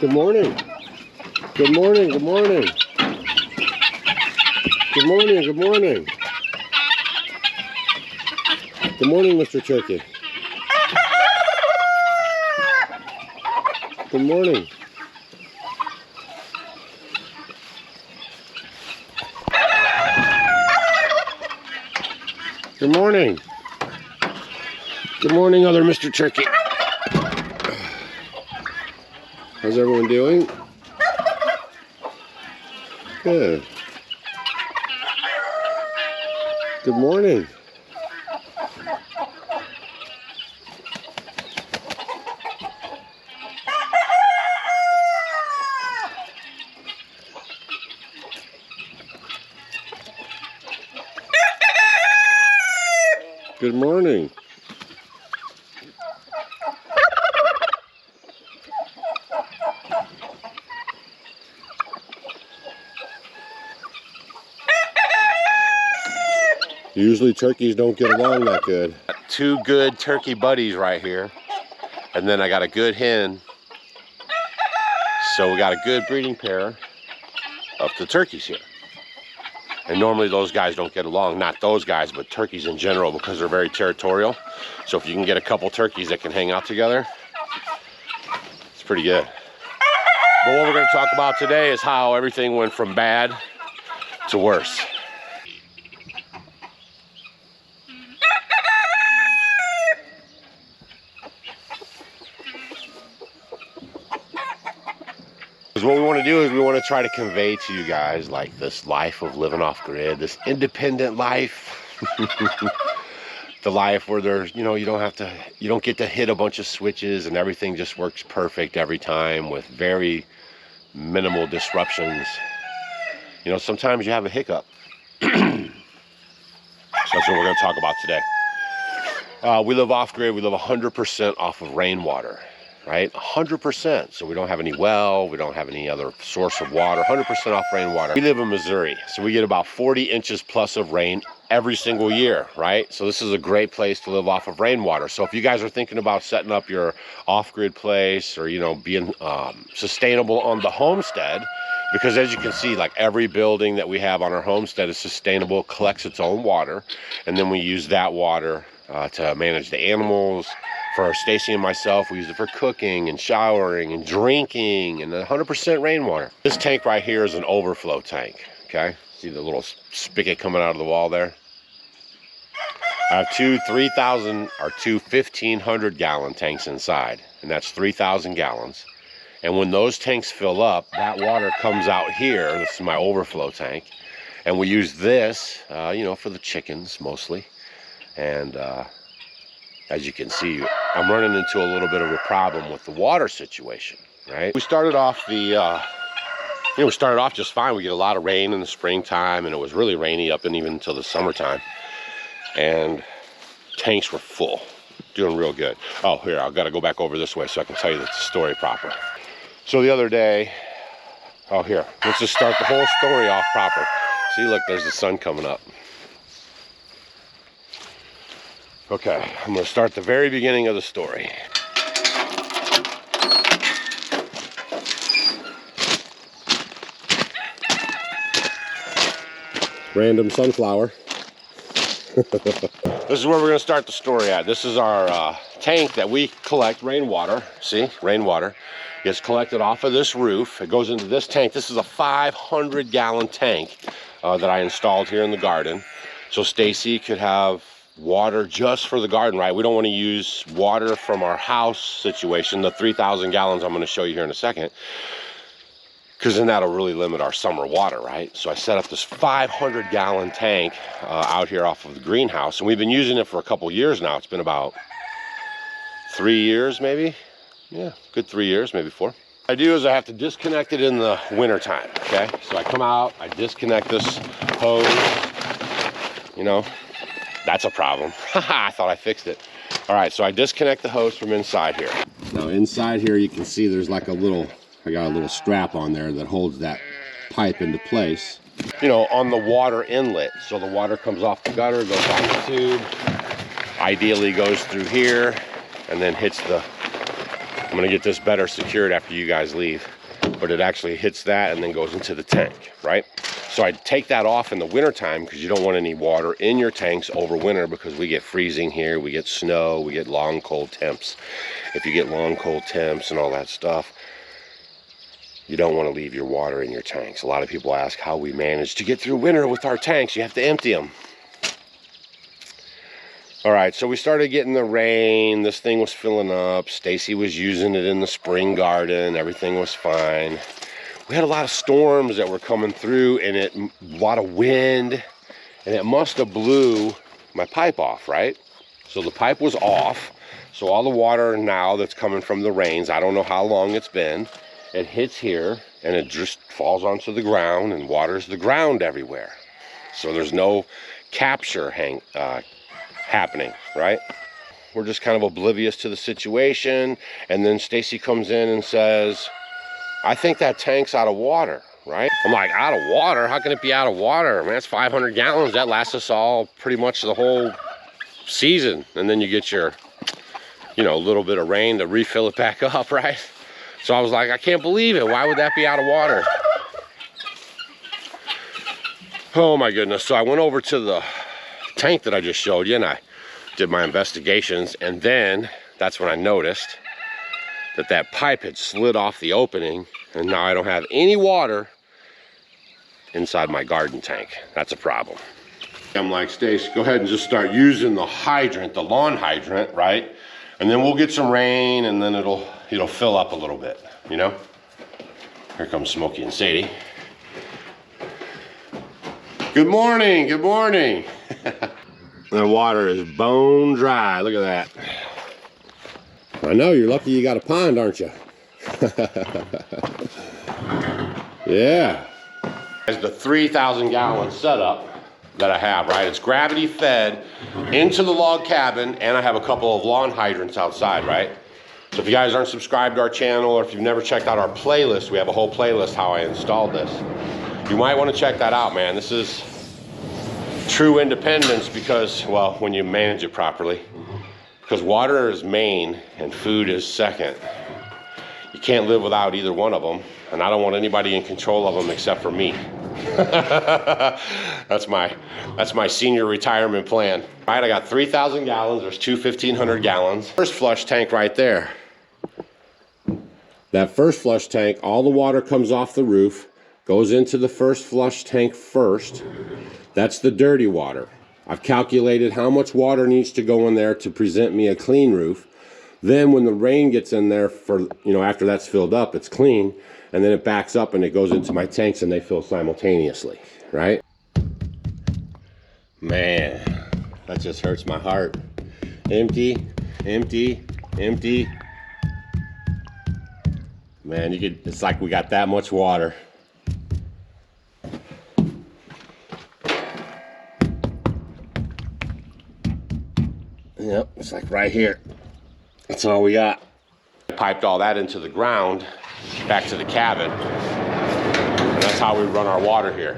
Good morning. Good morning. Good morning. Good morning. Good morning. Good morning, Mr. Turkey. Good morning. Good morning. Good morning, other Mr. Turkey. How's everyone doing? Good. Good morning. Good morning. Usually turkeys don't get along that good. Two good turkey buddies right here. And then I got a good hen. So we got a good breeding pair of the turkeys here. And normally those guys don't get along. Not those guys, but turkeys in general, because they're very territorial. So if you can get a couple turkeys that can hang out together, it's pretty good. But what we're going to talk about today is how everything went from bad to worse. Because what we want to do is we want to try to convey to you guys like this life of living off grid, this independent life. The life where there's, you know, you don't get to hit a bunch of switches and everything just works perfect every time with very minimal disruptions. You know, sometimes you have a hiccup. So that's what we're going to talk about today. We live off grid. We live 100% off of rainwater, right? 100%. So we don't have any well. We don't have any other source of water. 100% off rainwater. We live in Missouri. So we get about 40 inches plus of rain every single year, right? So this is a great place to live off of rainwater. So if you guys are thinking about setting up your off-grid place or, you know, being sustainable on the homestead, because as you can see, like every building that we have on our homestead is sustainable, collects its own water, and then we use that water to manage the animals. For Stacy and myself, we use it for cooking and showering and drinking, and 100% rainwater. This tank right here is an overflow tank, okay? See the little spigot coming out of the wall there? I have two 1,500 gallon tanks inside, and that's 3,000 gallons. And when those tanks fill up, that water comes out here. This is my overflow tank. And we use this, you know, for the chickens mostly. And as you can see, I'm running into a little bit of a problem with the water situation, right? We started off we started off just fine. We get a lot of rain in the springtime, and it was really rainy up and even until the summertime. And tanks were full, doing real good. Oh, here, I've got to go back over this way so I can tell you the story proper. So the other day, oh, here, let's just start the whole story off proper. See, look, there's the sun coming up. Okay, I'm going to start the very beginning of the story. Random sunflower. This is where we're going to start the story at. This is our tank that we collect rainwater. See, rainwater gets collected off of this roof. It goes into this tank. This is a 500 gallon tank that I installed here in the garden. So Stacy could have water just for the garden, right? We don't want to use water from our house situation, the 3,000 gallons I'm going to show you here in a second, because then that'll really limit our summer water, right? So I set up this 500 gallon tank out here off of the greenhouse, and we've been using it for a couple years now. It's been about 3 years maybe. Yeah, good 3 years, maybe 4. What I do is I have to disconnect it in the winter time, okay? So I come out, I disconnect this hose, you know, that's a problem. I thought I fixed it. All right, so I disconnect the hose from inside here. Now inside here you can see there's like a little, I got a little strap on there that holds that pipe into place. You know, on the water inlet. So the water comes off the gutter, goes down the tube, ideally goes through here, and then hits the I'm gonna get this better secured after you guys leave. But it actually hits that and then goes into the tank, right? So I take that off in the wintertime because you don't want any water in your tanks over winter, because we get freezing here, we get snow, we get long cold temps. If you get long cold temps and all that stuff, you don't want to leave your water in your tanks. A lot of people ask how we manage to get through winter with our tanks. You have to empty them. All right, so we started getting the rain. This thing was filling up. Stacy was using it in the spring garden. Everything was fine. We had a lot of storms that were coming through, and a lot of wind, and it must have blew my pipe off, right? So the pipe was off. So all the water now that's coming from the rains, I don't know how long it's been, it hits here and it just falls onto the ground and waters the ground everywhere. So there's no capture happening, right? We're just kind of oblivious to the situation. And then Stacy comes in and says, I think that tank's out of water, right? I'm like, out of water? How can it be out of water? Man, it's 500 gallons. That lasts us all pretty much the whole season. And then you get your, you know, a little bit of rain to refill it back up, right? So I was like, I can't believe it. Why would that be out of water? Oh my goodness. So I went over to the tank that I just showed you and I did my investigations, and then that's when I noticed that that pipe had slid off the opening, and now I don't have any water inside my garden tank. That's a problem. I'm like, Stace, go ahead and just start using the hydrant, the lawn hydrant, right? And then we'll get some rain and then it'll fill up a little bit, you know? Here comes Smokey and Sadie. Good morning, good morning. The water is bone dry, look at that. I know, you're lucky you got a pond, aren't you? Yeah. It's the 3,000 gallon setup that I have, right? It's gravity fed into the log cabin, and I have a couple of lawn hydrants outside, right? So if you guys aren't subscribed to our channel, or if you've never checked out our playlist, we have a whole playlist how I installed this. You might want to check that out, man. This is true independence because, well, when you manage it properly, because water is main and food is second. You can't live without either one of them, and I don't want anybody in control of them except for me. That's my senior retirement plan. All right, I got 3,000 gallons. There's two 1,500 gallons. First flush tank right there. That first flush tank, all the water comes off the roof, goes into the first flush tank first. That's the dirty water. I've calculated how much water needs to go in there to present me a clean roof. Then when the rain gets in there for, you know, after that's filled up, it's clean. And then it backs up and it goes into my tanks and they fill simultaneously, right? Man, that just hurts my heart. Empty, empty, empty. Man, it's like we got that much water. Yep, it's like right here. That's all we got. I piped all that into the ground, back to the cabin. And that's how we run our water here.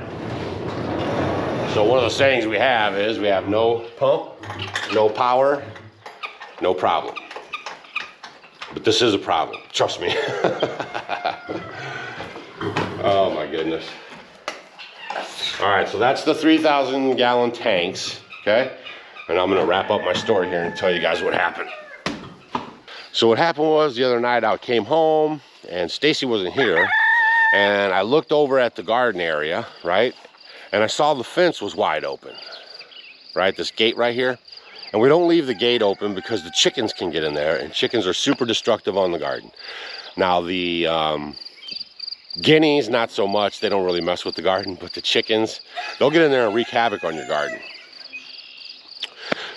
So one of the sayings we have is we have no pump, no power, no problem. But this is a problem, trust me. Oh my goodness. All right, so that's the 3,000 gallon tanks, okay? And I'm gonna wrap up my story here and tell you guys what happened. So what happened was the other night I came home and Stacy wasn't here, and I looked over at the garden area, right? And I saw the fence was wide open, right? This gate right here. And we don't leave the gate open because the chickens can get in there, and chickens are super destructive on the garden. Now the guineas, not so much, they don't really mess with the garden, but the chickens, they'll get in there and wreak havoc on your garden.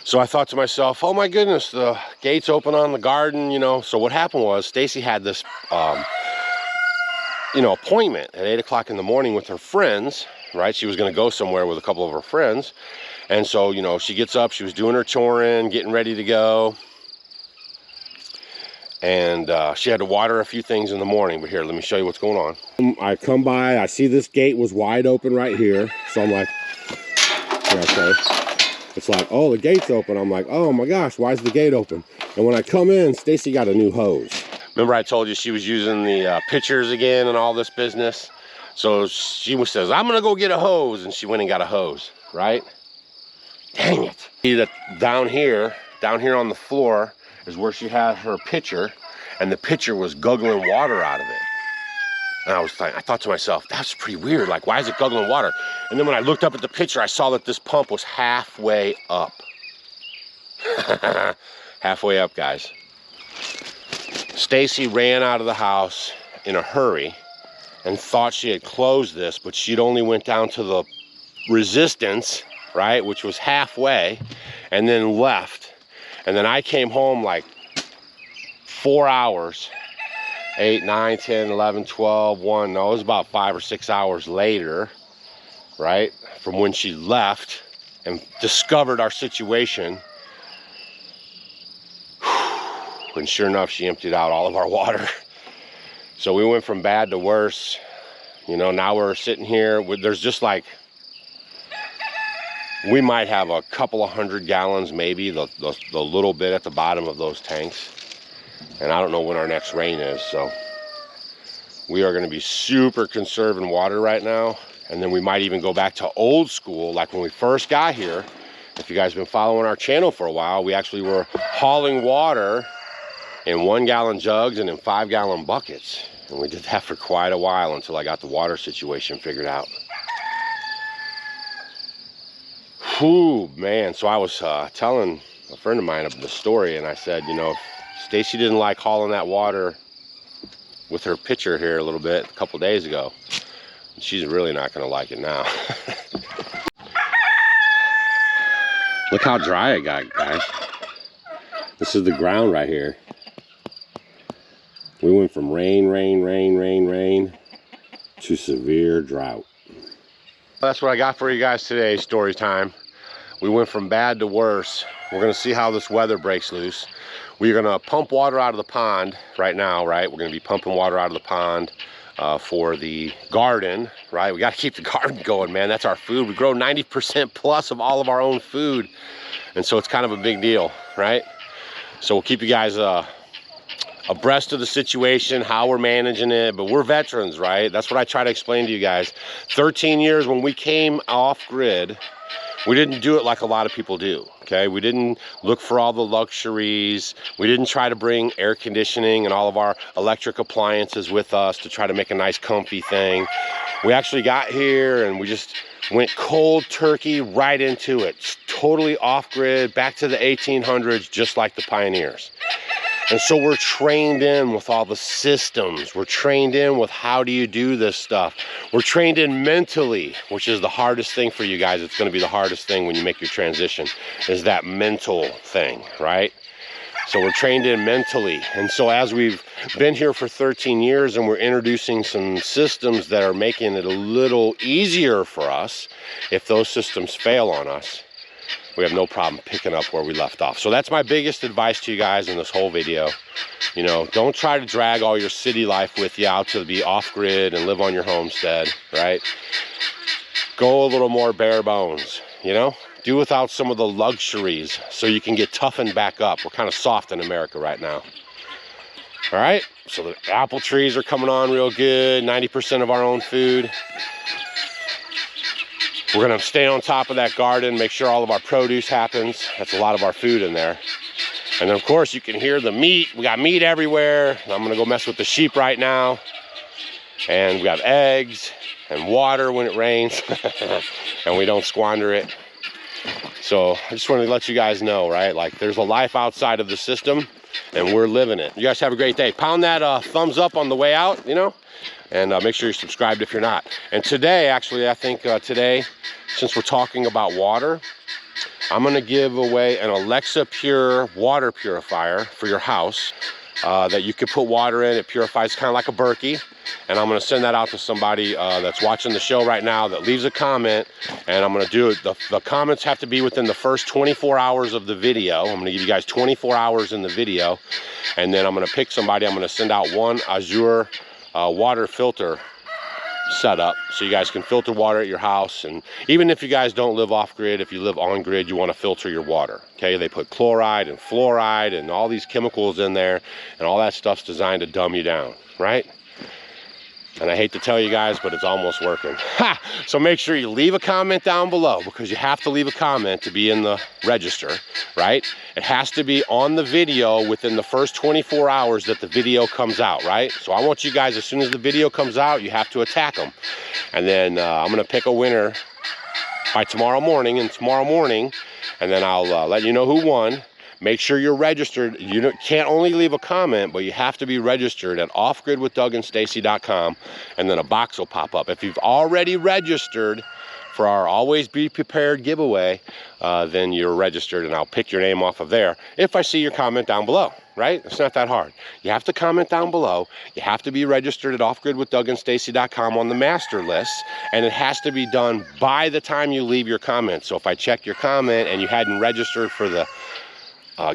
So I thought to myself, oh my goodness, the gate's open on the garden, you know. So what happened was Stacy had this, you know, appointment at 8 o'clock in the morning with her friends, right? She was going to go somewhere with a couple of her friends. And so, you know, she gets up, she was doing her choring, getting ready to go. And she had to water a few things in the morning. But here, let me show you what's going on. I come by, I see this gate was wide open right here. So I'm like, yeah, okay. It's like, oh, the gate's open. I'm like, oh my gosh, why is the gate open? And when I come in, Stacy got a new hose. Remember I told you she was using the pitchers again and all this business? So she says, I'm gonna go get a hose, and she went and got a hose, right? Dang it. See that down here on the floor is where she had her pitcher, and the pitcher was guggling water out of it. And I thought to myself, that's pretty weird. Like, why is it guggling water? And then when I looked up at the pitcher, I saw that this pump was halfway up. Halfway up, guys. Stacy ran out of the house in a hurry and thought she had closed this, but she'd only went down to the resistance, right, which was halfway, and then left. And then I came home like 4 hours, 8, 9, 10, 11, 12, 1, no, it was about 5 or 6 hours later, right, from when she left and discovered our situation. And sure enough, she emptied out all of our water. So we went from bad to worse. You know, now we're sitting here with, there's just like, we might have a couple of 100 gallons, maybe, the little bit at the bottom of those tanks. And I don't know when our next rain is, so we are gonna be super conserving water right now. And then we might even go back to old school, like when we first got here. If you guys have been following our channel for a while, we actually were hauling water in 1 gallon jugs and in 5 gallon buckets. And we did that for quite a while until I got the water situation figured out. Whew, man. So I was telling a friend of mine of the story, and I said, you know, Stacy didn't like hauling that water with her pitcher here a little bit a couple days ago. She's really not gonna like it now. Look how dry it got, guys. This is the ground right here. We went from rain to severe drought. That's what I got for you guys today, story time. We went from bad to worse. We're gonna see how this weather breaks loose. We're gonna pump water out of the pond right now, right? We're gonna be pumping water out of the pond for the garden, right? We gotta keep the garden going, man. That's our food. We grow 90% plus of all of our own food. And so it's kind of a big deal, right? So we'll keep you guys abreast of the situation, how we're managing it, but we're veterans, right? That's what I try to explain to you guys. 13 years when we came off grid, we didn't do it like a lot of people do, okay? We didn't look for all the luxuries. We didn't try to bring air conditioning and all of our electric appliances with us to try to make a nice comfy thing. We actually got here and we just went cold turkey right into it. Totally off grid, back to the 1800s, just like the pioneers. And so we're trained in with all the systems. We're trained in with how do you do this stuff. We're trained in mentally, which is the hardest thing for you guys. It's gonna be the hardest thing when you make your transition, is that mental thing, right? So we're trained in mentally. And so as we've been here for 13 years and we're introducing some systems that are making it a little easier for us, if those systems fail on us, we have no problem picking up where we left off. So that's my biggest advice to you guys in this whole video. You know, don't try to drag all your city life with you out to be off grid and live on your homestead, right? Go a little more bare bones, you know? Do without some of the luxuries so you can get toughened back up. We're kind of soft in America right now. All right, so the apple trees are coming on real good, 90% of our own food. We're gonna stay on top of that garden, make sure all of our produce happens. That's a lot of our food in there. And then of course you can hear the meat. We got meat everywhere. I'm gonna go mess with the sheep right now. And we got eggs and water when it rains and we don't squander it. So I just wanted to let you guys know, right? Like there's a life outside of the system and we're living it. You guys have a great day. Pound that thumbs up on the way out, you know? And make sure you're subscribed if you're not. And today, actually, I think today, since we're talking about water, I'm gonna give away an Alexa Pure water purifier for your house that you could put water in. It purifies kind of like a Berkey. And I'm gonna send that out to somebody that's watching the show right now that leaves a comment. And I'm gonna do it. The comments have to be within the first 24 hours of the video. I'm gonna give you guys 24 hours in the video. And then I'm gonna pick somebody. I'm gonna send out one Azure water filter setup so you guys can filter water at your house. And even if you guys don't live off grid, if you live on grid, you want to filter your water. Okay, they put chloride and fluoride and all these chemicals in there, and all that stuff's designed to dumb you down, right? And I hate to tell you guys, but it's almost working. Ha! So make sure you leave a comment down below, because you have to leave a comment to be in the register, right? It has to be on the video within the first 24 hours that the video comes out, right? So I want you guys, as soon as the video comes out, you have to attack them. And then I'm gonna pick a winner by tomorrow morning, and then I'll let you know who won. Make sure you're registered. You can't only leave a comment, but you have to be registered at offgridwithdougandstacy.com, and then a box will pop up. If you've already registered for our Always Be Prepared giveaway, then you're registered, and I'll pick your name off of there if I see your comment down below, right? It's not that hard. You have to comment down below. You have to be registered at offgridwithdougandstacy.com on the master list, and it has to be done by the time you leave your comment. So if I check your comment and you hadn't registered for the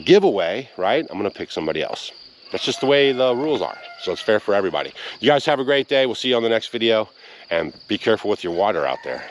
giveaway, right, I'm gonna pick somebody else. That's just the way the rules are, so it's fair for everybody. You guys have a great day. We'll see you on the next video, and be careful with your water out there.